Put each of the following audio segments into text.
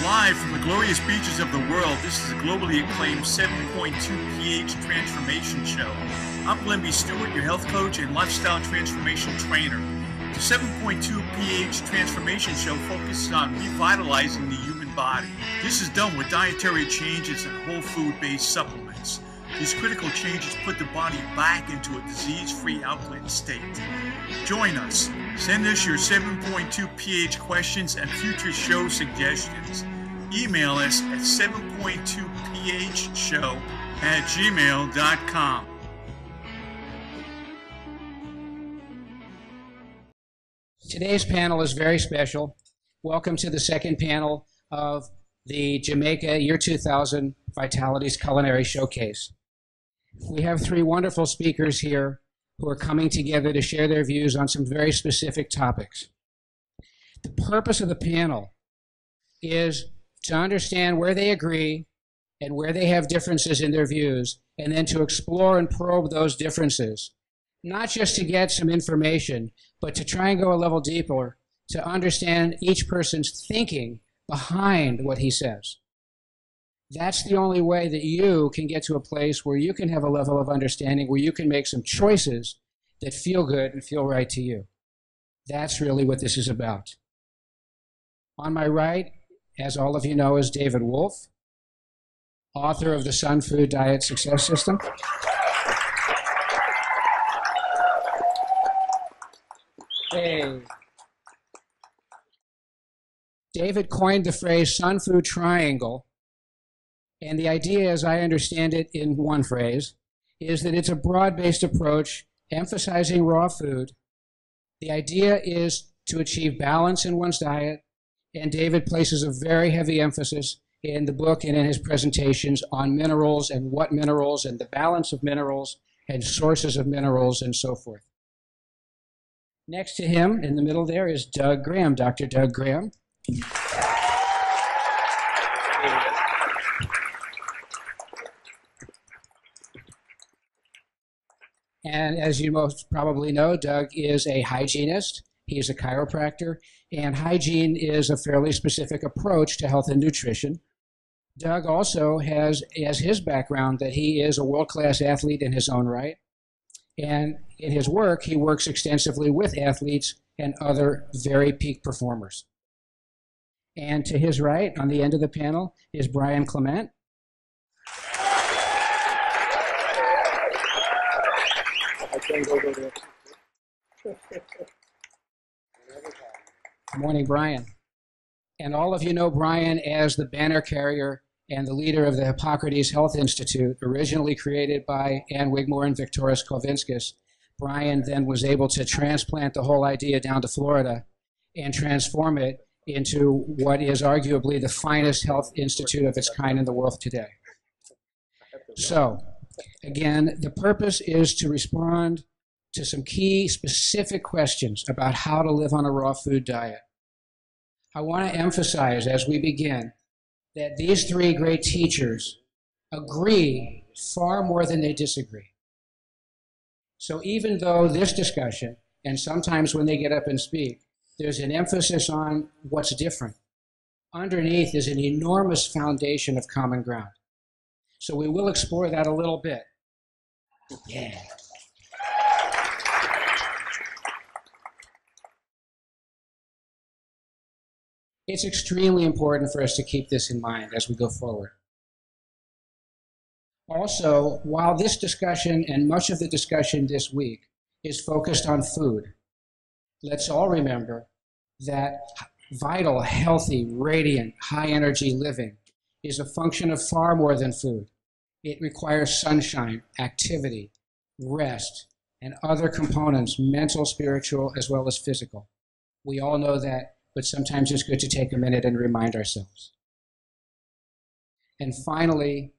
Live from the glorious beaches of the world, this is a globally acclaimed 7.2 pH transformation show. I'm Clement Stewart, your health coach and lifestyle transformation trainer. The 7.2 pH transformation show focuses on revitalizing the human body. This is done with dietary changes and whole food-based supplements. These critical changes put the body back into a disease-free alkaline state. Join us. Send us your 7.2 pH questions and future show suggestions. Email us at 7.2phshow@gmail.com. Today's panel is very special. Welcome to the second panel of the Jamaica Year 2000 Vitalities Culinary Showcase. We have three wonderful speakers here who are coming together to share their views on some very specific topics. The purpose of the panel is to understand where they agree and where they have differences in their views, and then to explore and probe those differences, not just to get some information, but to try and go a level deeper to understand each person's thinking behind what he says. That's the only way that you can get to a place where you can have a level of understanding, where you can make some choices that feel good and feel right to you. That's really what this is about. On my right, as all of you know, is David Wolfe, author of the Sun Food Diet Success System. Hey. David coined the phrase Sun Food Triangle. And the idea, as I understand it in one phrase, is that it's a broad-based approach emphasizing raw food. The idea is to achieve balance in one's diet, and David places a very heavy emphasis in the book and in his presentations on minerals and what minerals and the balance of minerals and sources of minerals and so forth. Next to him, in the middle there, is Doug Graham, Dr. Doug Graham. And as you most probably know, Doug is a hygienist. He's a chiropractor, and hygiene is a fairly specific approach to health and nutrition. Doug also has as his background that he is a world-class athlete in his own right. And in his work, he works extensively with athletes and other very peak performers. And to his right, on the end of the panel, is Brian Clement. Good morning, Brian. And all of you know Brian as the banner carrier and the leader of the Hippocrates Health Institute, originally created by Ann Wigmore and Victoras Kovinskis. Brian then was able to transplant the whole idea down to Florida and transform it into what is arguably the finest health institute of its kind in the world today. So, again, the purpose is to respond to some key specific questions about how to live on a raw food diet. I want to emphasize as we begin that these three great teachers agree far more than they disagree. So even though this discussion, and sometimes when they get up and speak, there's an emphasis on what's different, underneath is an enormous foundation of common ground. So we will explore that a little bit. Yeah. It's extremely important for us to keep this in mind as we go forward. Also, while this discussion and much of the discussion this week is focused on food, let's all remember that vital, healthy, radiant, high-energy living is a function of far more than food. It requires sunshine, activity, rest, and other components, mental, spiritual, as well as physical. We all know that, but sometimes it's good to take a minute and remind ourselves. And finally,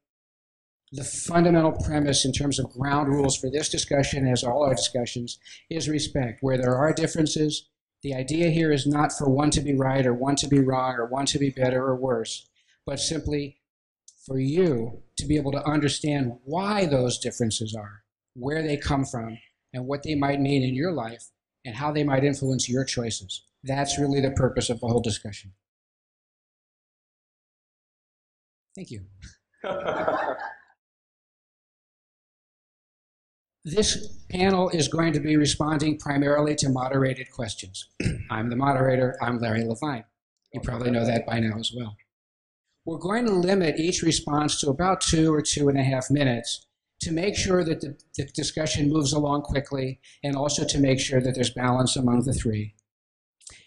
the fundamental premise in terms of ground rules for this discussion, as all our discussions, is respect. Where there are differences, the idea here is not for one to be right or one to be wrong or one to be better or worse, but simply for you to be able to understand why those differences are, where they come from, and what they might mean in your life, and how they might influence your choices. That's really the purpose of the whole discussion. Thank you. This panel is going to be responding primarily to moderated questions. I'm the moderator. I'm Larry Levine. You probably know that by now as well. We're going to limit each response to about 2 or 2.5 minutes to make sure that the discussion moves along quickly and also to make sure that there's balance among the three.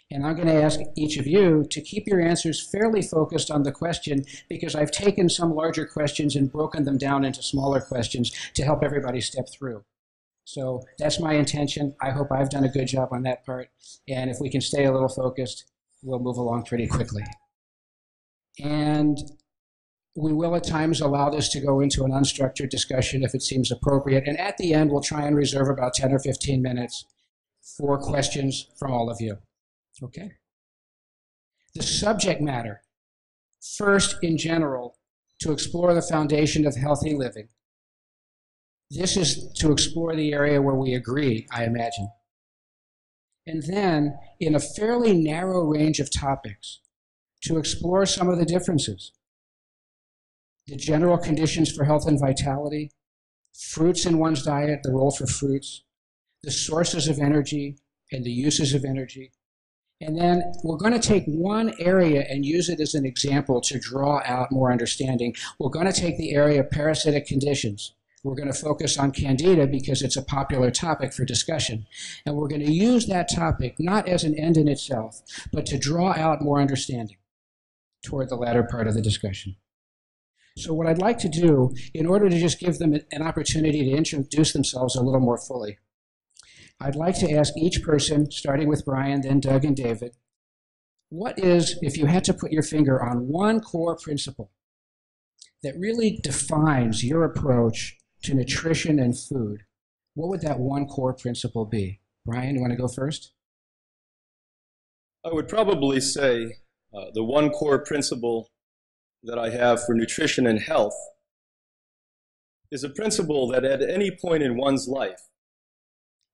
And I'm going to ask each of you to keep your answers fairly focused on the question because I've taken some larger questions and broken them down into smaller questions to help everybody step through. So that's my intention. I hope I've done a good job on that part. And if we can stay a little focused, we'll move along pretty quickly. And we will at times allow this to go into an unstructured discussion if it seems appropriate. And at the end, we'll try and reserve about 10 or 15 minutes for questions from all of you. Okay. The subject matter, first in general, to explore the foundation of healthy living. This is to explore the area where we agree, I imagine. And then, in a fairly narrow range of topics, to explore some of the differences. The general conditions for health and vitality, fruits in one's diet, the role for fruits, the sources of energy and the uses of energy. And then we're going to take one area and use it as an example to draw out more understanding. We're going to take the area of parasitic conditions. We're going to focus on Candida because it's a popular topic for discussion. And we're going to use that topic not as an end in itself, but to draw out more understanding toward the latter part of the discussion. So what I'd like to do, in order to just give them an opportunity to introduce themselves a little more fully, I'd like to ask each person, starting with Brian, then Doug and David, what is, if you had to put your finger on one core principle that really defines your approach to nutrition and food, what would that one core principle be? Brian, you want to go first? I would probably say the one core principle that I have for nutrition and health is a principle that at any point in one's life,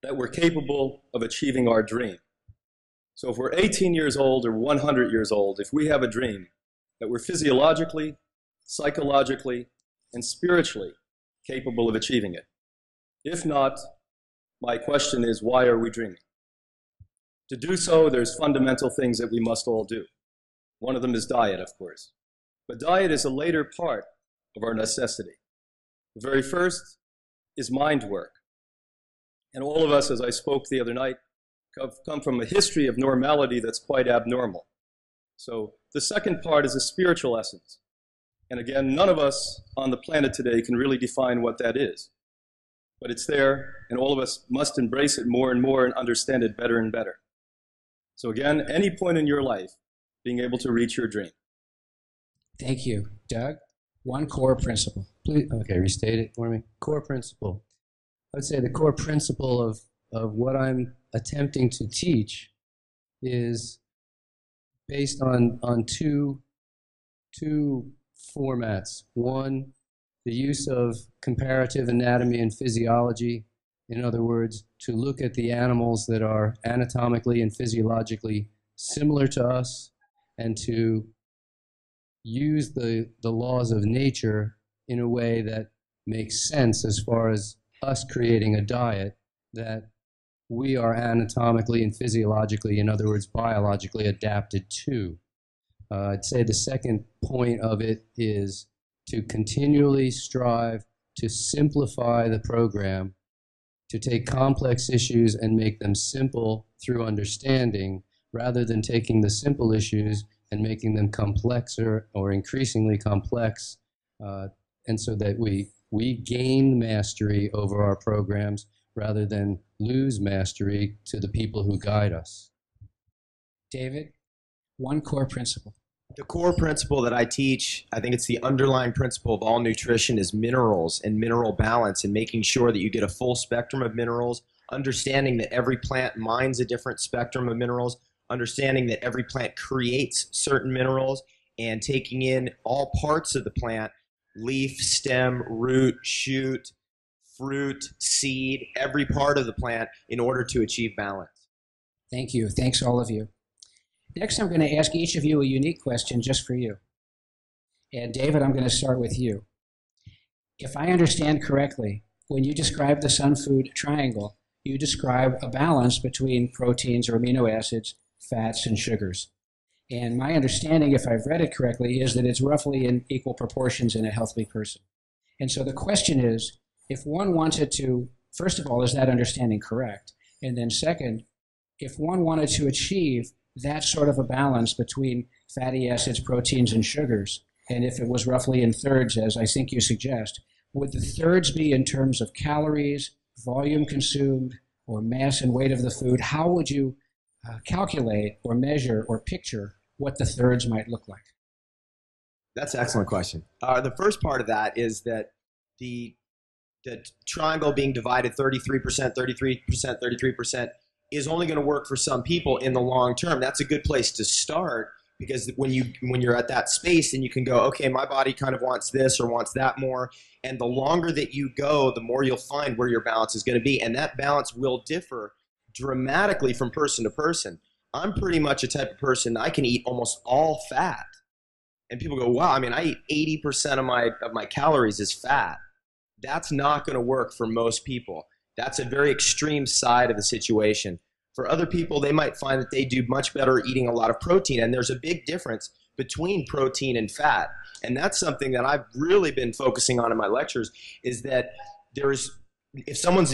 that we're capable of achieving our dream. So if we're 18 years old or 100 years old, if we have a dream, that we're physiologically, psychologically, and spiritually capable of achieving it. If not, my question is, why are we dreaming? To do so, there's fundamental things that we must all do. One of them is diet, of course. But diet is a later part of our necessity. The very first is mind work. And all of us, as I spoke the other night, come from a history of normality that's quite abnormal. So the second part is a spiritual essence. And again, none of us on the planet today can really define what that is. But it's there, and all of us must embrace it more and more and understand it better and better. So again, any point in your life, being able to reach your dream. Thank you. Doug, one core principle. Please, okay, restate it for me. Core principle. I would say the core principle of what I'm attempting to teach is based on two formats. One, the use of comparative anatomy and physiology. In other words, to look at the animals that are anatomically and physiologically similar to us and to use the laws of nature in a way that makes sense as far as us creating a diet that we are anatomically and physiologically, in other words, biologically adapted to. I'd say the second point of it is to continually strive to simplify the program, to take complex issues and make them simple through understanding, rather than taking the simple issues and making them complexer or increasingly complex, and so that we gain mastery over our programs rather than lose mastery to the people who guide us. David, one core principle. The core principle that I teach, I think it's the underlying principle of all nutrition, is minerals and mineral balance, and making sure that you get a full spectrum of minerals, understanding that every plant mines a different spectrum of minerals, understanding that every plant creates certain minerals, and taking in all parts of the plant, leaf, stem, root, shoot, fruit, seed, every part of the plant in order to achieve balance. Thank you. Thanks, all of you. Next, I'm going to ask each of you a unique question just for you. And David, I'm going to start with you. If I understand correctly, when you describe the Sun Food Triangle, you describe a balance between proteins or amino acids, fats, and sugars. And my understanding, if I've read it correctly, is that it's roughly in equal proportions in a healthy person. And so the question is, if one wanted to, first of all, is that understanding correct? And then second, if one wanted to achieve that sort of a balance between fatty acids, proteins, and sugars, and if it was roughly in thirds, as I think you suggest, would the thirds be in terms of calories, volume consumed, or mass and weight of the food? How would you calculate or measure or picture what the thirds might look like? That's an excellent question. The first part of that is that the triangle being divided 33%, 33%, 33% is only going to work for some people in the long term. That's a good place to start, because when you're at that space, then you can go, okay, my body kind of wants this or wants that more. And the longer that you go, the more you'll find where your balance is going to be. And that balance will differ dramatically from person to person. I'm pretty much a type of person, I can eat almost all fat. And people go, wow, I mean, I eat 80% of my calories is fat. That's not going to work for most people. That's a very extreme side of the situation. For other people, they might find that they do much better eating a lot of protein, and there's a big difference between protein and fat. And that's something that I've really been focusing on in my lectures, is that if someone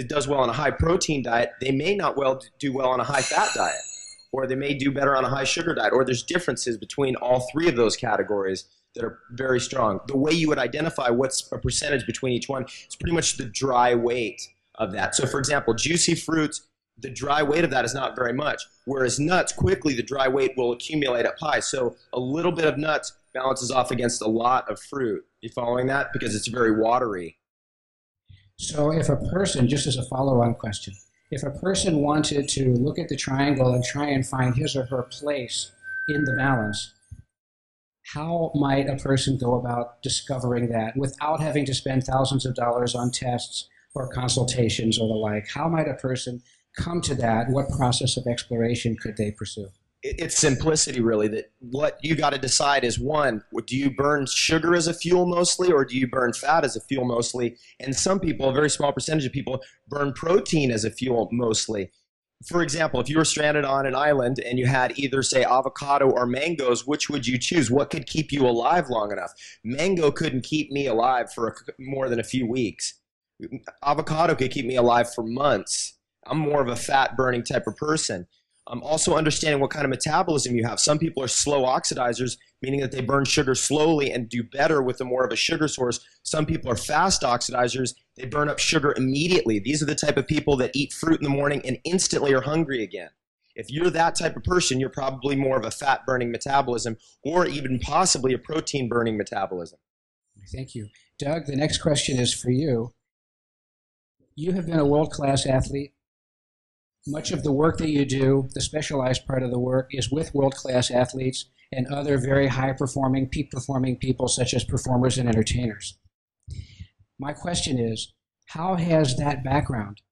does well on a high protein diet, they may not do well on a high fat diet, or they may do better on a high sugar diet, or there's differences between all three of those categories that are very strong. The way you would identify what's a percentage between each one is pretty much the dry weight of that. So for example, juicy fruits, the dry weight of that is not very much, whereas nuts, quickly the dry weight will accumulate up high. So a little bit of nuts balances off against a lot of fruit. You following that? Because it's very watery. So if a person, just as a follow-on question, if a person wanted to look at the triangle and try and find his or her place in the balance, how might a person go about discovering that without having to spend thousands of dollars on tests or consultations or the like? How might a person come to that? What process of exploration could they pursue? It's simplicity, really. That what you got to decide is, one, do you burn sugar as a fuel mostly, or do you burn fat as a fuel mostly? And some people, a very small percentage of people, burn protein as a fuel mostly. For example, if you were stranded on an island and you had either, say, avocado or mangoes, which would you choose? What could keep you alive long enough? Mango couldn't keep me alive for more than a few weeks. Avocado could keep me alive for months. I'm more of a fat-burning type of person. Also understanding what kind of metabolism you have. Some people are slow oxidizers, meaning that they burn sugar slowly and do better with more of a sugar source. Some people are fast oxidizers. They burn up sugar immediately. These are the type of people that eat fruit in the morning and instantly are hungry again. If you're that type of person, you're probably more of a fat-burning metabolism, or even possibly a protein-burning metabolism. Thank you. Doug, the next question is for you. You have been a world-class athlete. Much of the work that you do, the specialized part of the work, is with world-class athletes and other very high-performing, peak-performing people, such as performers and entertainers. My question is, how has that background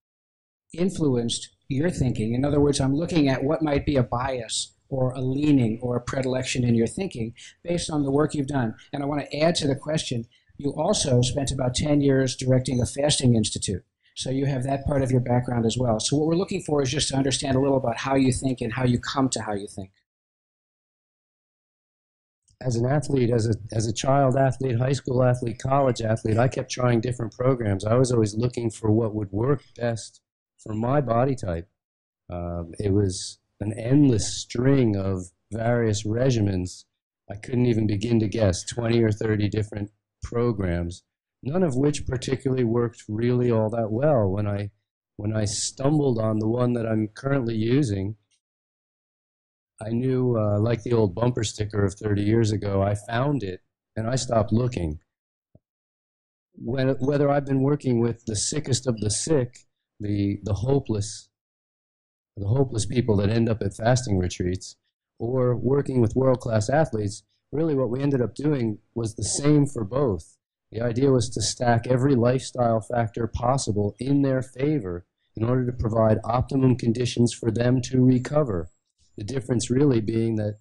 influenced your thinking? In other words, I'm looking at what might be a bias or a leaning or a predilection in your thinking based on the work you've done. And I want to add to the question, you also spent about 10 years directing a fasting institute. So you have that part of your background as well. So what we're looking for is just to understand a little about how you think and how you come to how you think. As an athlete, as a child athlete, high school athlete, college athlete, I kept trying different programs. I was always looking for what would work best for my body type. It was an endless string of various regimens. I couldn't even begin to guess, 20 or 30 different programs, none of which particularly worked really all that well. When I stumbled on the one that I'm currently using, I knew, like the old bumper sticker of 30 years ago, I found it and I stopped looking. Whether I've been working with the sickest of the sick, the hopeless people that end up at fasting retreats, or working with world-class athletes, really what we ended up doing was the same for both. The idea was to stack every lifestyle factor possible in their favor in order to provide optimum conditions for them to recover. The difference really being that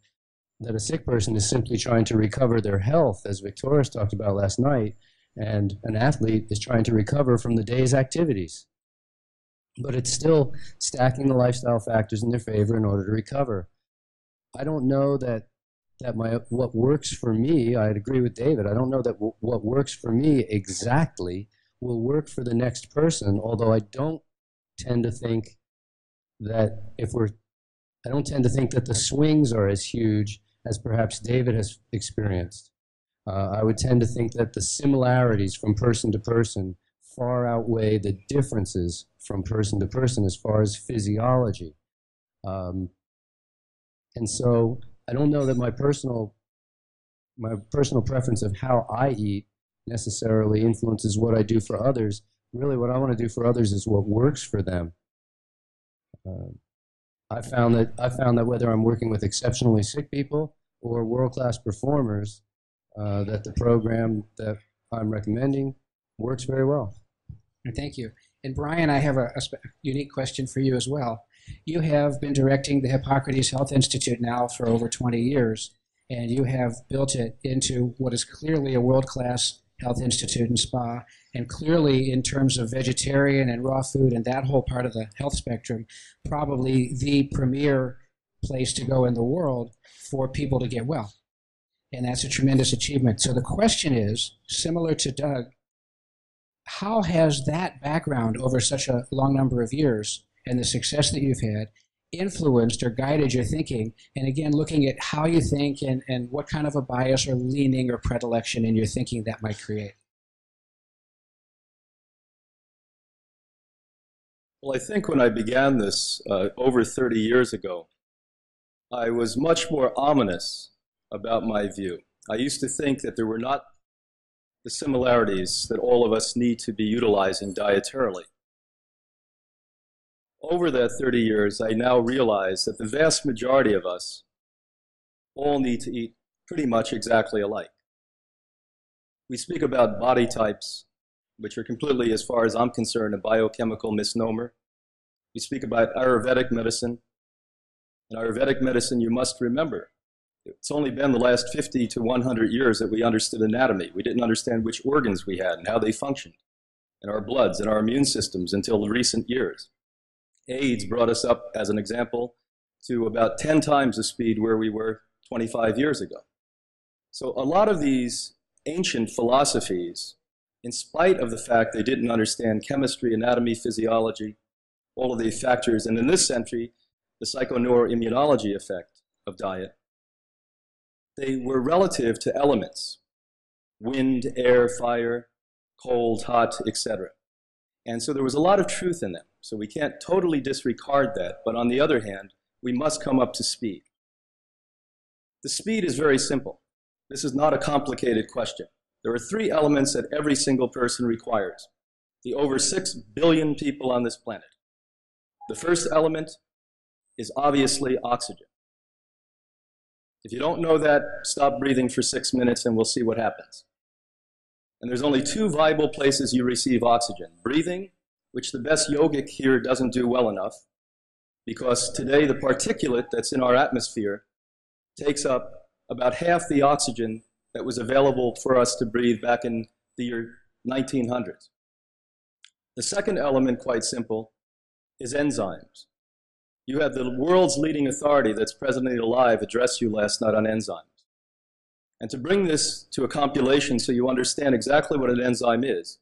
that a sick person is simply trying to recover their health, as Victoria's talked about last night, and an athlete is trying to recover from the day's activities. But it's still stacking the lifestyle factors in their favor in order to recover. I don't know that what works for me, I'd agree with David, I don't know that what works for me exactly will work for the next person, although I don't tend to think that I don't tend to think that the swings are as huge as perhaps David has experienced. I would tend to think that the similarities from person to person far outweigh the differences from person to person as far as physiology. And so I don't know that my personal preference of how I eat necessarily influences what I do for others. Really, what I want to do for others is what works for them. I found that whether I'm working with exceptionally sick people or world-class performers, that the program that I'm recommending works very well. Thank you. And Brian, I have a unique question for you as well. You have been directing the Hippocrates Health Institute now for over 20 years, and you have built it into what is clearly a world-class health institute and spa, and clearly in terms of vegetarian and raw food and that whole part of the health spectrum, probably the premier place to go in the world for people to get well. And that's a tremendous achievement. So the question is, similar to Doug, how has that background over such a long number of years and the success that you've had influenced or guided your thinking? And again, looking at how you think and what kind of a bias or leaning or predilection in your thinking that might create. Well, I think when I began this over 30 years ago, I was much more ominous about my view. I used to think that there were not the similarities that all of us need to be utilizing dietarily. Over that 30 years, I now realize that the vast majority of us all need to eat pretty much exactly alike. We speak about body types, which are completely, as far as I'm concerned, a biochemical misnomer. We speak about Ayurvedic medicine. In Ayurvedic medicine, you must remember, it's only been the last 50 to 100 years that we understood anatomy. We didn't understand which organs we had and how they functioned, and our bloods and our immune systems until the recent years. AIDS brought us up, as an example, to about 10 times the speed where we were 25 years ago. So a lot of these ancient philosophies, in spite of the fact they didn't understand chemistry, anatomy, physiology, all of the factors, and in this century, the psychoneuroimmunology effect of diet, they were relative to elements: wind, air, fire, cold, hot, etc. And so there was a lot of truth in them. So we can't totally disregard that, but on the other hand, we must come up to speed. The speed is very simple. This is not a complicated question. There are 3 elements that every single person requires, the over 6 billion people on this planet. The first element is obviously oxygen. If you don't know that, stop breathing for 6 minutes and we'll see what happens. And there's only 2 viable places you receive oxygen: breathing, which the best yogic here doesn't do well enough, because today the particulate that's in our atmosphere takes up about half the oxygen that was available for us to breathe back in the year 1900s. The second element, quite simple, is enzymes. You had the world's leading authority that's presently alive address you last night on enzymes. And to bring this to a compilation so you understand exactly what an enzyme is,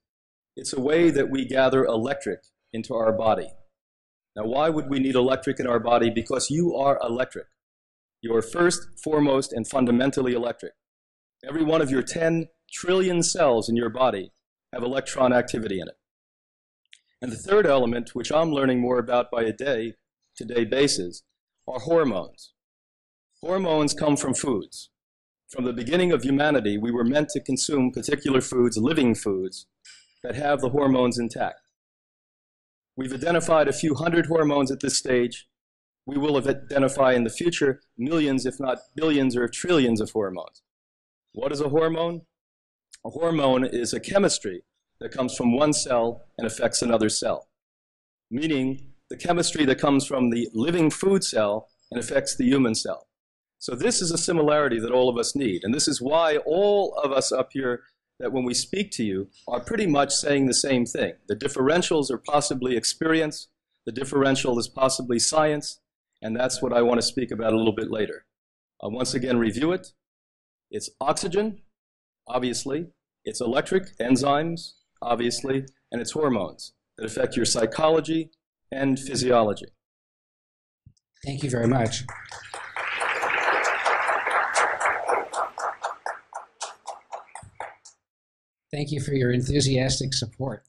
it's a way that we gather electric into our body. Now, why would we need electric in our body? Because you are electric. You are first, foremost, and fundamentally electric. Every one of your 10 trillion cells in your body have electron activity in it. And the third element, which I'm learning more about by a day-to-day basis, are hormones. Hormones come from foods. From the beginning of humanity, we were meant to consume particular foods, living foods, that have the hormones intact. We've identified a few hundred hormones at this stage. We will identify in the future millions, if not billions or trillions of hormones. What is a hormone? A hormone is a chemistry that comes from one cell and affects another cell, meaning the chemistry that comes from the living food cell and affects the human cell. So this is a similarity that all of us need. And this is why all of us up here, that when we speak to you, are pretty much saying the same thing. The differentials are possibly experience, the differential is possibly science, and that's what I want to speak about a little bit later. I'll once again review it. It's oxygen, obviously. It's electric, enzymes, obviously, and it's hormones that affect your psychology and physiology. Thank you very much. Thank you for your enthusiastic support.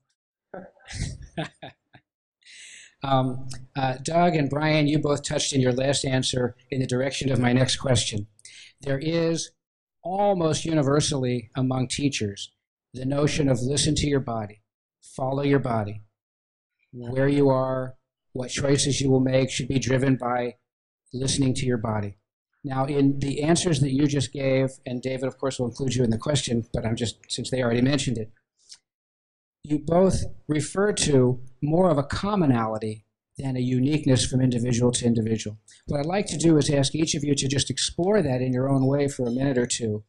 Doug and Brian, you both touched in your last answer in the direction of my next question. There is almost universally among teachers the notion of listen to your body, follow your body. Where you are, what choices you will make should be driven by listening to your body. Now, in the answers that you just gave, and David, of course, will include you in the question, but since they already mentioned it, you both refer to more of a commonality than a uniqueness from individual to individual. What I'd like to do is ask each of you to just explore that in your own way for a minute or two.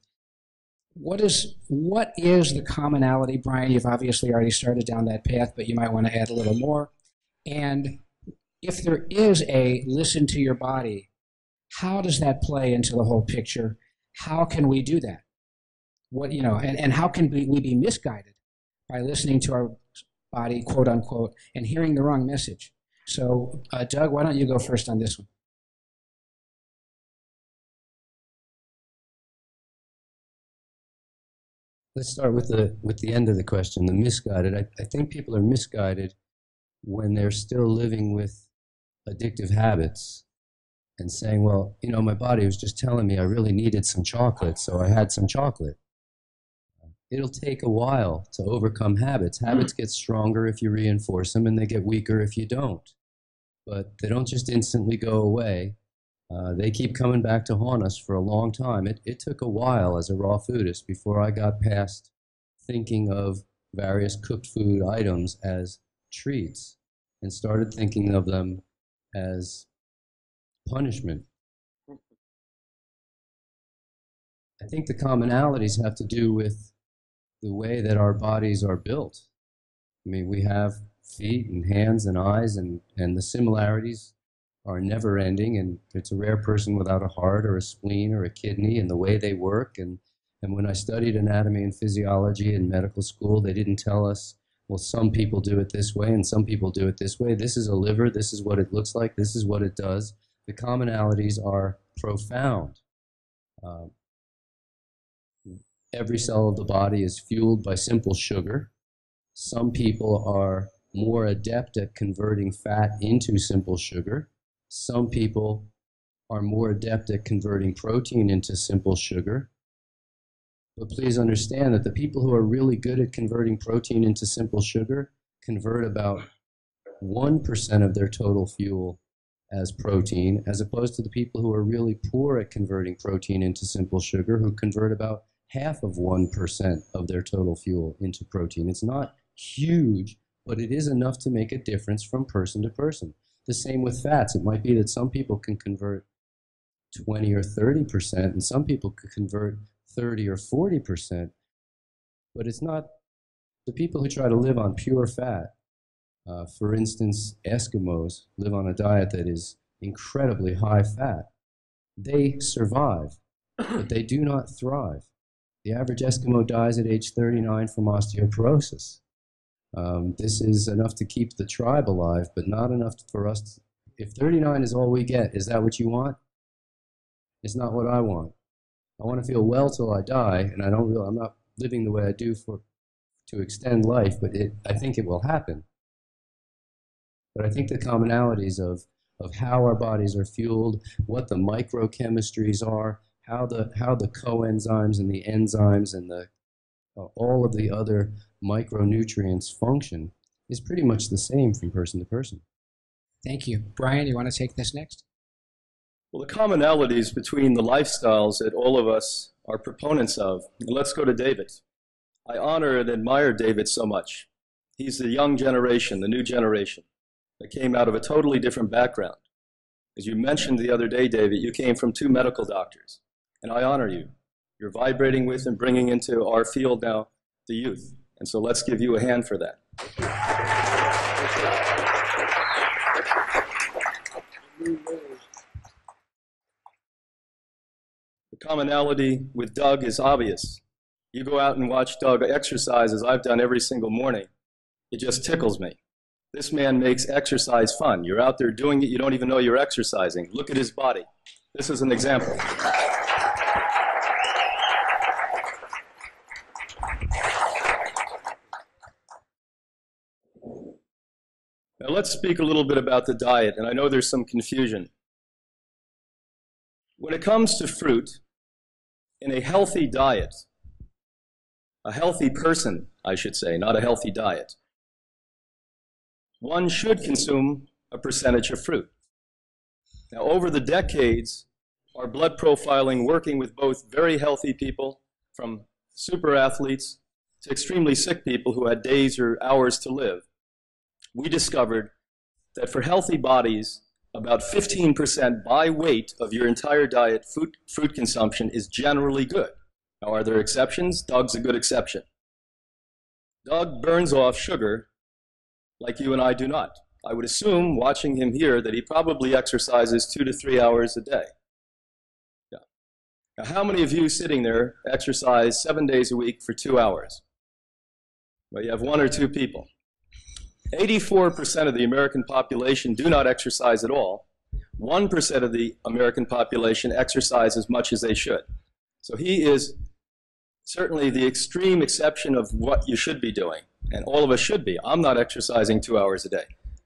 What is the commonality? Brian, you've obviously already started down that path, but you might want to add a little more. And if there is a listen to your body, how does that play into the whole picture? How can we do that? And how can we be misguided by listening to our body, quote unquote, and hearing the wrong message? So, Doug, why don't you go first on this one? Let's start with the end of the question, the misguided. I think people are misguided when they're still living with addictive habits and saying, well, my body was just telling me I really needed some chocolate, so I had some chocolate. It'll take a while to overcome habits. Habits get stronger if you reinforce them, and they get weaker if you don't. But they don't just instantly go away. They keep coming back to haunt us for a long time. It took a while as a raw foodist before I got past thinking of various cooked food items as treats and started thinking of them as punishment. I think the commonalities have to do with the way that our bodies are built. I mean, we have feet and hands and eyes, and the similarities are never ending, and it's a rare person without a heart or a spleen or a kidney, and the way they work. And when I studied anatomy and physiology in medical school, they didn't tell us, well, some people do it this way and some people do it this way. This is a liver, this is what it looks like, this is what it does. The commonalities are profound. Every cell of the body is fueled by simple sugar. Some people are more adept at converting fat into simple sugar. Some people are more adept at converting protein into simple sugar. But please understand that the people who are really good at converting protein into simple sugar convert about 1% of their total fuel as protein, as opposed to the people who are really poor at converting protein into simple sugar, who convert about half of 1% of their total fuel into protein. It's not huge, but it is enough to make a difference from person to person. The same with fats. It might be that some people can convert 20 or 30%, and some people could convert 30 or 40%, but it's not the people who try to live on pure fat. For instance, Eskimos live on a diet that is incredibly high fat. They survive, but they do not thrive. The average Eskimo dies at age 39 from osteoporosis. This is enough to keep the tribe alive, but not enough for us to, if 39 is all we get, is that what you want? It's not what I want. I want to feel well till I die, and I'm not living the way I do to extend life, but I think it will happen. But I think the commonalities of how our bodies are fueled, what the microchemistries are, how the coenzymes and the enzymes and all of the other micronutrients function is pretty much the same from person to person. Thank you. Brian, you want to take this next? Well, the commonalities between the lifestyles that all of us are proponents of. And let's go to David. I honor and admire David so much. He's the young generation, the new generation, that came out of a totally different background. As you mentioned the other day, David, you came from 2 medical doctors, and I honor you. You're vibrating with and bringing into our field now the youth. And so let's give you a hand for that. The commonality with Doug is obvious. You go out and watch Doug exercise, as I've done every single morning. It just tickles me. This man makes exercise fun. You're out there doing it, you don't even know you're exercising. Look at his body. This is an example. Now let's speak a little bit about the diet, and I know there's some confusion. When it comes to fruit, in a healthy diet, a healthy person, I should say, not a healthy diet, one should consume a percentage of fruit. Now, over the decades, our blood profiling, working with both very healthy people, from super athletes to extremely sick people who had days or hours to live, we discovered that for healthy bodies, about 15% by weight of your entire diet, fruit consumption is generally good. Now, are there exceptions? Doug's a good exception. Doug burns off sugar like you and I do not. I would assume, watching him here, that he probably exercises 2 to 3 hours a day. Yeah. Now, how many of you sitting there exercise 7 days a week for 2 hours? Well, you have 1 or 2 people. 84% of the American population do not exercise at all. 1% of the American population exercise as much as they should. So he is certainly the extreme exception of what you should be doing, and all of us should be. I'm not exercising 2 hours a day.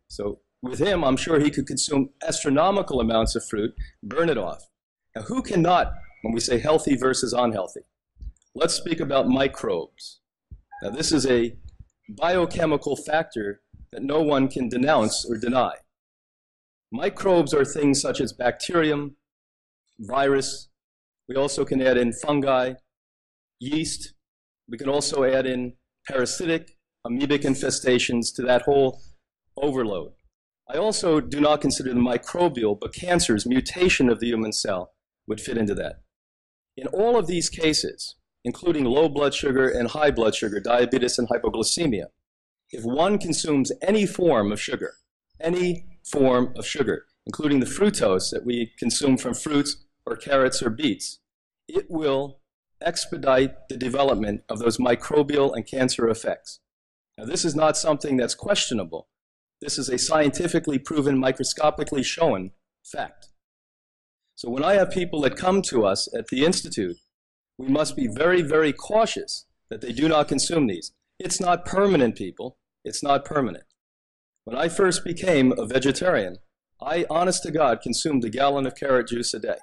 So with him, I'm sure he could consume astronomical amounts of fruit, burn it off. Now, who cannot, when we say healthy versus unhealthy? Let's speak about microbes. Now, this is a biochemical factor that no one can denounce or deny. Microbes are things such as bacterium, virus. We also can add in fungi, yeast. We can also add in parasitic, amoebic infestations to that whole overload. I also do not consider the microbial, but cancers, mutation of the human cell, would fit into that. In all of these cases, including low blood sugar and high blood sugar, diabetes and hypoglycemia, if one consumes any form of sugar, including the fructose that we consume from fruits or carrots or beets, it will expedite the development of those microbial and cancer effects. Now, this is not something that's questionable. This is a scientifically proven, microscopically shown fact. So when I have people that come to us at the Institute, we must be very, very cautious that they do not consume these. It's not permanent, people. It's not permanent. When I first became a vegetarian, I, honest to God, consumed a gallon of carrot juice a day.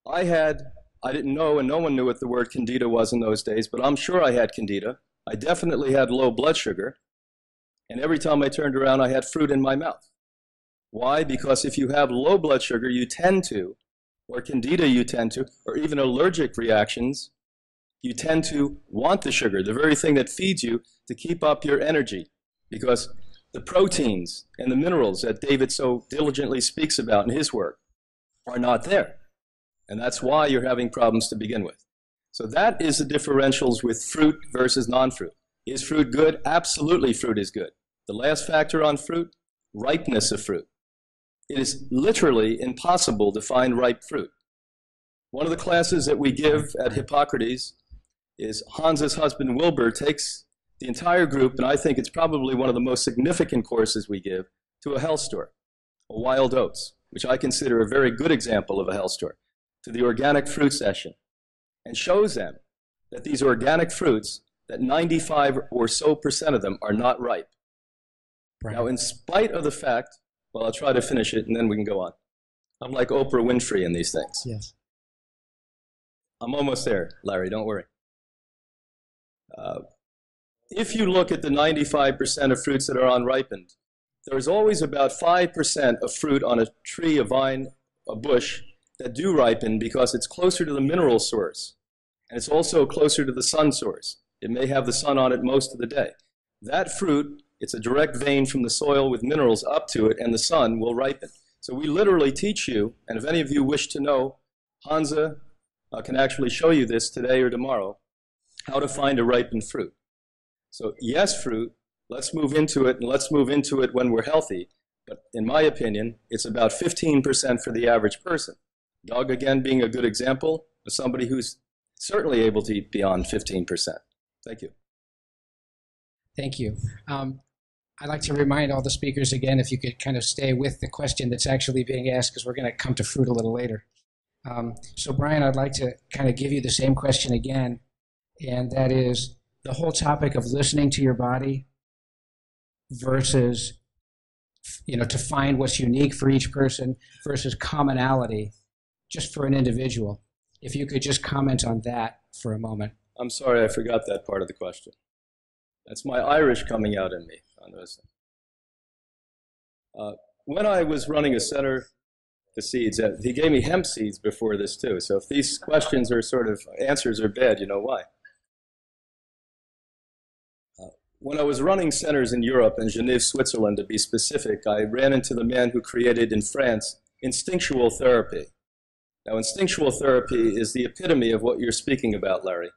I didn't know, and no one knew what the word candida was in those days, but I'm sure I had candida. I definitely had low blood sugar, and every time I turned around, I had fruit in my mouth. Why? Because if you have low blood sugar, you tend to, or candida you tend to, or even allergic reactions, you tend to want the sugar, the very thing that feeds you, to keep up your energy, because the proteins and the minerals that David so diligently speaks about in his work are not there. And that's why you're having problems to begin with. So that is the differentials with fruit versus non-fruit. Is fruit good? Absolutely, fruit is good. The last factor on fruit, ripeness of fruit. It is literally impossible to find ripe fruit. One of the classes that we give at Hippocrates is Hans's husband Wilbur takes the entire group, and I think it's probably one of the most significant courses we give, to a health store, a Wild Oats, which I consider a very good example of a health store, to the organic fruit session, and shows them that these organic fruits, that 95 or so % of them are not ripe. Right. Now, in spite of the fact, well, I'll try to finish it and then we can go on. I'm like Oprah Winfrey in these things. Yes. I'm almost there, Larry, don't worry. If you look at the 95% of fruits that are unripened, there's always about 5% of fruit on a tree, a vine, a bush that do ripen because it's closer to the mineral source. And it's also closer to the sun source. It may have the sun on it most of the day. That fruit, it's a direct vein from the soil with minerals up to it, and the sun will ripen. So we literally teach you, and if any of you wish to know, Hansa can actually show you this today or tomorrow, how to find a ripened fruit. So yes, fruit, let's move into it, and let's move into it when we're healthy. But in my opinion, it's about 15% for the average person. Doug, again, being a good example of somebody who's certainly able to eat beyond 15%. Thank you. Thank you. I'd like to remind all the speakers again, if you could kind of stay with the question that's actually being asked, because we're going to come to fruit a little later. So Brian, I'd like to kind of give you the same question again, and that is the whole topic of listening to your body versus, to find what's unique for each person versus commonality just for an individual. If you could just comment on that for a moment. I'm sorry, I forgot that part of the question. That's my Irish coming out in me on this. When I was running a center for seeds, he gave me hemp seeds before this too. So if these questions are sort of, answers are bad, you know why. When I was running centers in Europe, in Geneva, Switzerland to be specific, I ran into the man who created in France instinctual therapy. Now, instinctual therapy is the epitome of what you're speaking about, Larry.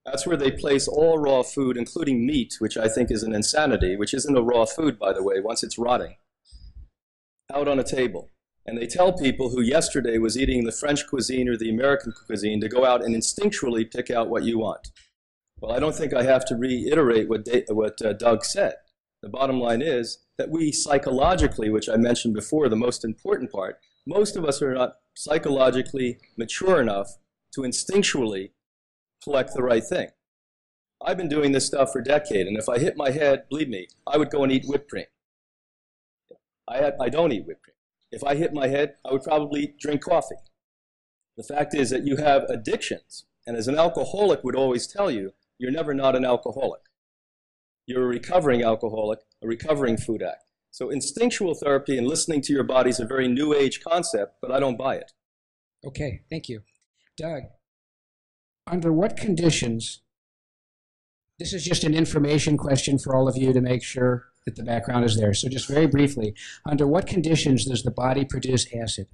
That's where they place all raw food, including meat, which I think is an insanity, which isn't a raw food, by the way, once it's rotting, out on a table. And they tell people who yesterday was eating the French cuisine or the American cuisine to go out and instinctually pick out what you want. Well, I don't think I have to reiterate what Doug said. The bottom line is that we psychologically, which I mentioned before, the most important part, most of us are not psychologically mature enough to instinctually collect the right thing. I've been doing this stuff for a decade, and if I hit my head, believe me, I would go and eat whipped cream. I don't eat whipped cream. If I hit my head, I would probably drink coffee. The fact is that you have addictions, and as an alcoholic would always tell you, you're never not an alcoholic. You're a recovering alcoholic, a recovering food addict. So instinctual therapy and listening to your body is a very new age concept, but I don't buy it. Okay, thank you. Doug, under what conditions, this is just an information question for all of you to make sure that the background is there. So just very briefly, under what conditions does the body produce acid?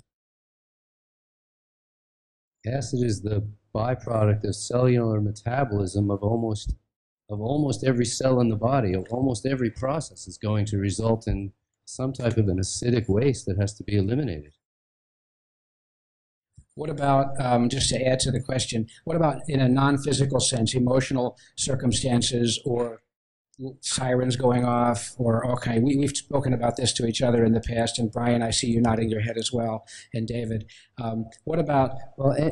Acid is the byproduct of cellular metabolism of almost every cell in the body. Of almost every process is going to result in some type of an acidic waste that has to be eliminated. What about, just to add to the question, what about in a non-physical sense, emotional circumstances or sirens going off, or okay, we've spoken about this to each other in the past, and Brian, I see you nodding your head as well, and David. What about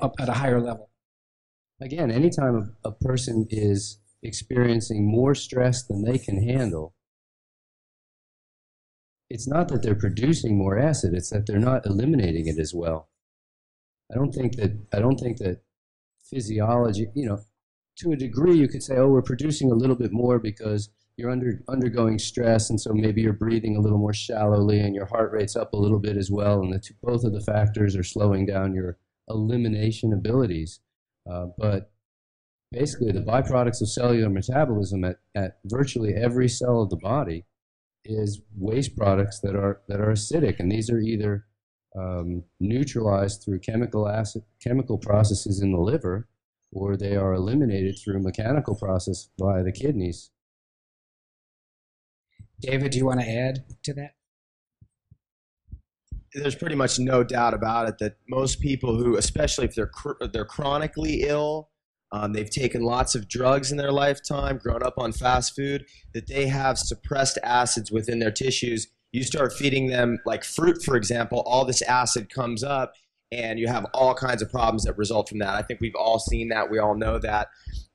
up at a higher level? Again, anytime a person is experiencing more stress than they can handle, it's not that they're producing more acid, it's that they're not eliminating it as well. I don't think that physiology, to a degree you could say, oh, we're producing a little bit more because you're undergoing stress, and so maybe you're breathing a little more shallowly and your heart rate's up a little bit as well, and both of the factors are slowing down your elimination abilities. But basically the byproducts of cellular metabolism at virtually every cell of the body is waste products that are acidic, and these are either neutralized through chemical processes in the liver, or they are eliminated through a mechanical process via the kidneys. David, do you want to add to that? There's pretty much no doubt about it that most people who, especially if they're chronically ill, they've taken lots of drugs in their lifetime, grown up on fast food, that they have suppressed acids within their tissues. You start feeding them like fruit, for example, all this acid comes up, and you have all kinds of problems that result from that. I think we've all seen that. We all know that.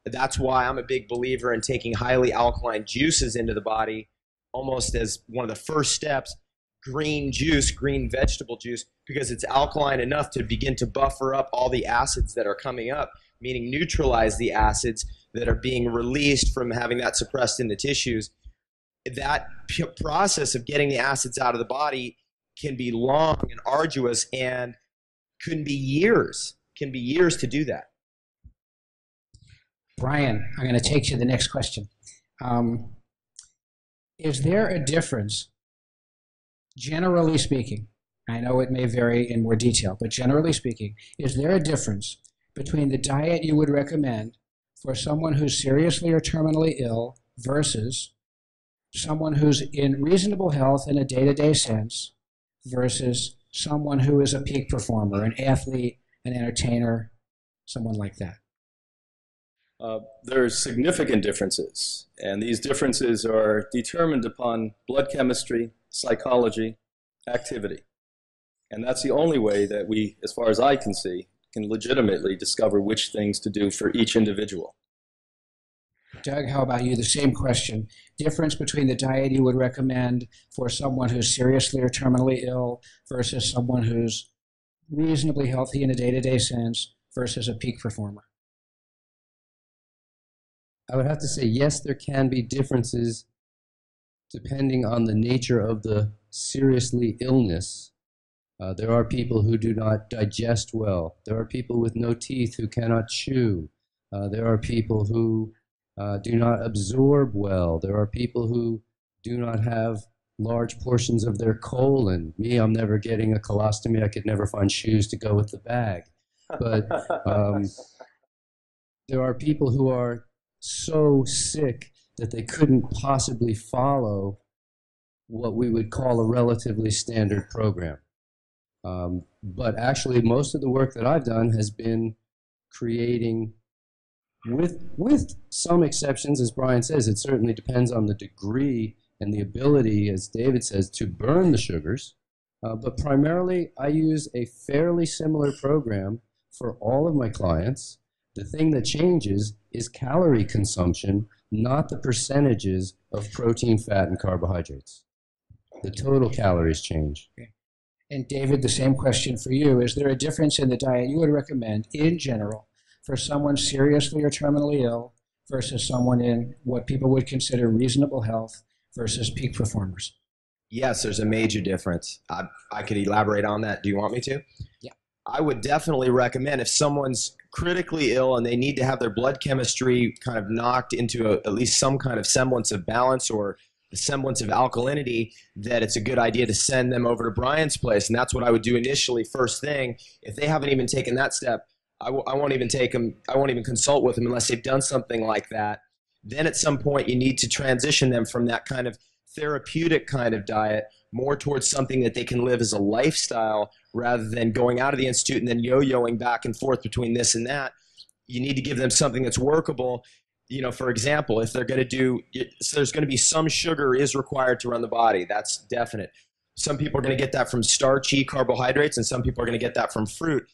That's why I'm a big believer in taking highly alkaline juices into the body almost as one of the first steps. Green juice, green vegetable juice, because it's alkaline enough to begin to buffer up all the acids that are coming up, meaning neutralize the acids that are being released from having that suppressed in the tissues. That process of getting the acids out of the body can be long and arduous, and can be years to do that. Brian, I'm going to take you to the next question. Is there a difference, generally speaking, I know it may vary in more detail, but generally speaking, is there a difference between the diet you would recommend for someone who's seriously or terminally ill versus someone who's in reasonable health in a day-to-day sense versus someone who is a peak performer, an athlete, an entertainer, someone like that? There are significant differences, and these differences are determined upon blood chemistry, psychology, activity. And that's the only way that we, as far as I can see, can legitimately discover which things to do for each individual. Doug, how about you? The same question. Difference between the diet you would recommend for someone who's seriously or terminally ill versus someone who's reasonably healthy in a day-to-day sense versus a peak performer? I would have to say, yes, there can be differences depending on the nature of the seriously illness. There are people who do not digest well. There are people with no teeth who cannot chew. There are people who do not absorb well. There are people who do not have large portions of their colon. Me, I'm never getting a colostomy. I could never find shoes to go with the bag. But there are people who are so sick that they couldn't possibly follow what we would call a relatively standard program. But actually, most of the work that I've done has been creating, with some exceptions, as Brian says, it certainly depends on the degree and the ability, as David says, to burn the sugars. But primarily, I use a fairly similar program for all of my clients. The thing that changes is calorie consumption, not the percentages of protein, fat, and carbohydrates. The total calories change. Okay. And David, the same question for you. Is there a difference in the diet you would recommend in general for someone seriously or terminally ill versus someone in what people would consider reasonable health versus peak performers? Yes, there's a major difference. I could elaborate on that. Do you want me to? Yeah. I would definitely recommend, if someone's critically ill and they need to have their blood chemistry kind of knocked into at least some kind of semblance of balance or a semblance of alkalinity, that it's a good idea to send them over to Brian's place. And that's what I would do initially, first thing. If they haven't even taken that step, I won't even take them, I won't even consult with them unless they've done something like that. Then at some point you need to transition them from that kind of therapeutic kind of diet more towards something that they can live as a lifestyle rather than going out of the institute and then yo-yoing back and forth between this and that. You need to give them something that's workable. You know, for example, if they're going to do, so there's going to be some sugar is required to run the body. That's definite. Some people are going to get that from starchy carbohydrates and some people are going to get that from fruit.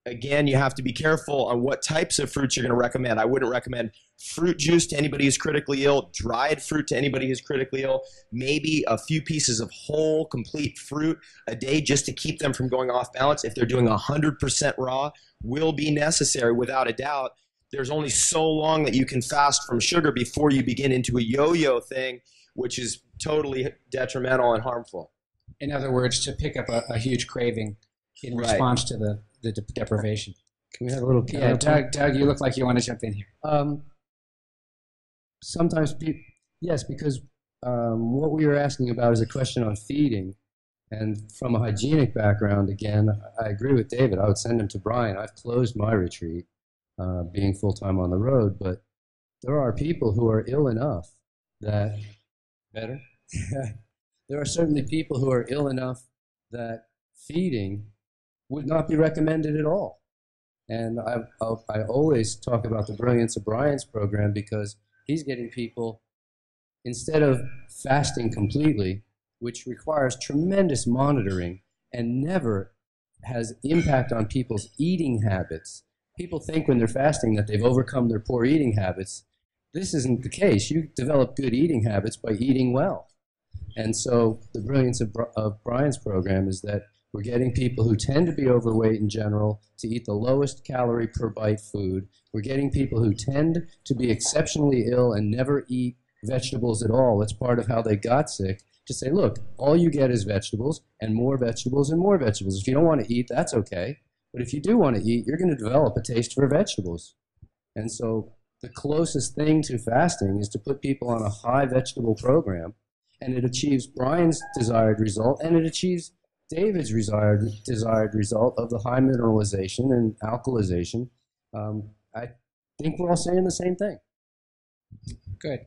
Again, you have to be careful on what types of fruits you're going to recommend. I wouldn't recommend fruit juice to anybody who's critically ill, dried fruit to anybody who's critically ill, maybe a few pieces of whole, complete fruit a day just to keep them from going off balance. If they're doing 100% raw, will be necessary without a doubt. There's only so long that you can fast from sugar before you begin into a yo-yo thing, which is totally detrimental and harmful. In other words, to pick up a huge craving in response to the deprivation. Can we have a little Doug, you look like you want to jump in here. Sometimes people, yes, because what we were asking about is a question on feeding. And from a hygienic background, again, I agree with David. I would send him to Brian. I've closed my retreat, being full-time on the road, but there are people who are ill enough that, better? There are certainly people who are ill enough that feeding would not be recommended at all. And I always talk about the brilliance of Brian's program because he's getting people, instead of fasting completely, which requires tremendous monitoring and never has impact on people's eating habits. People think when they're fasting that they've overcome their poor eating habits. This isn't the case. You develop good eating habits by eating well. And so the brilliance of Brian's program is that we're getting people who tend to be overweight in general to eat the lowest calorie per bite food. We're getting people who tend to be exceptionally ill and never eat vegetables at all. It's part of how they got sick. To say, look, all you get is vegetables and more vegetables and more vegetables. If you don't want to eat, that's okay. But if you do want to eat, you're going to develop a taste for vegetables. And so the closest thing to fasting is to put people on a high vegetable program, and it achieves Brian's desired result, and it achieves David's desired result of the high mineralization and alkalization, I think we're all saying the same thing. Good.